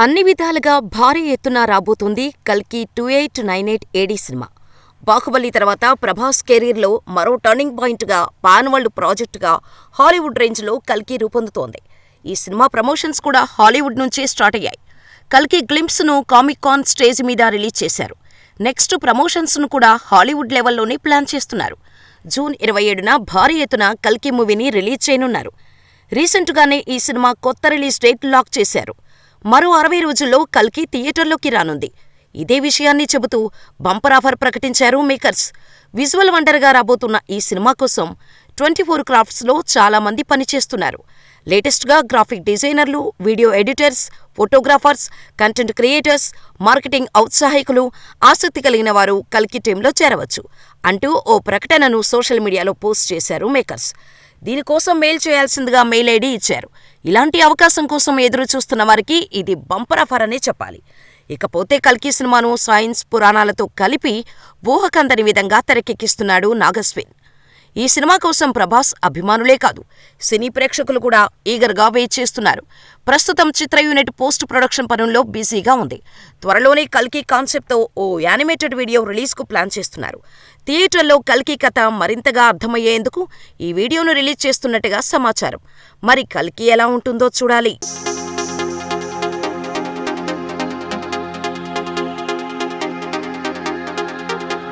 అన్ని విధాలుగా భారీ ఎత్తున రాబోతోంది కల్కి 2898 ఏడీ సినిమా. బాహుబలి తర్వాత ప్రభాస్ కెరీర్లో మరో టర్నింగ్ పాయింట్గా పాన్ వరల్డ్ ప్రాజెక్టుగా హాలీవుడ్ రేంజ్లో కల్కి రూపొందుతోంది. ఈ సినిమా ప్రమోషన్స్ కూడా హాలీవుడ్ నుంచే స్టార్ట్ అయ్యాయి. కల్కి గ్లింప్స్ను కామిక్ కాన్ స్టేజ్ మీద రిలీజ్ చేశారు. నెక్స్ట్ ప్రమోషన్స్ను కూడా హాలీవుడ్ లెవెల్లోనే ప్లాన్ చేస్తున్నారు. జూన్ 27న భారీ ఎత్తున కల్కి మూవీని రిలీజ్ చేయనున్నారు. రీసెంట్గానే ఈ సినిమా కొత్త రిలీజ్ డేట్ లాక్ చేశారు. మరో 60 రోజుల్లో కల్కి థియేటర్లోకి రానుంది. ఇదే విషయాన్ని చెబుతూ బంపర్ ఆఫర్ ప్రకటించారు మేకర్స్. విజువల్ వండర్గా రాబోతున్న ఈ సినిమా కోసం 24 క్రాఫ్ట్స్లో చాలా మంది పనిచేస్తున్నారు. లేటెస్ట్గా గ్రాఫిక్ డిజైనర్లు, video editors, photographers, content creators, marketing ఔత్సాహికులు, ఆసక్తి కలిగిన వారు కల్కి టీంలో చేరవచ్చు అంటూ ఓ ప్రకటనను సోషల్ మీడియాలో పోస్ట్ చేశారు మేకర్స్. దీనికోసం మెయిల్ చేయాల్సిందిగా మెయిల్ ఐడి ఇచ్చారు. ఇలాంటి అవకాశం కోసం ఎదురు చూస్తున్న వారికి ఇది బంపర్ ఆఫర్ అనే చెప్పాలి. ఇకపోతే కల్కి సినిమాను సైన్స్, పురాణాలతో కలిపి ఊహకందని విధంగా తెరకెక్కిస్తున్నాడు నాగస్విన్. ఈ సినిమా కోసం ప్రభాస్ అభిమానులే కాదు, సినీ ప్రేక్షకులు కూడా ఈగర్గా వెయిట్ చేస్తున్నారు. ప్రస్తుతం చిత్ర యూనిట్ పోస్ట్ ప్రొడక్షన్ పనుల్లో బిజీగా ఉంది. త్వరలోనే కల్కి కాన్సెప్ట్తో ఓ యానిమేటెడ్ వీడియో రిలీజ్కు ప్లాన్ చేస్తున్నారు. థియేటర్లో కల్కి కథ మరింతగా అర్థమయ్యేందుకు ఈ వీడియోను రిలీజ్ చేస్తున్నట్టుగా సమాచారం. మరి కల్కి ఎలా ఉంటుందో చూడాలి.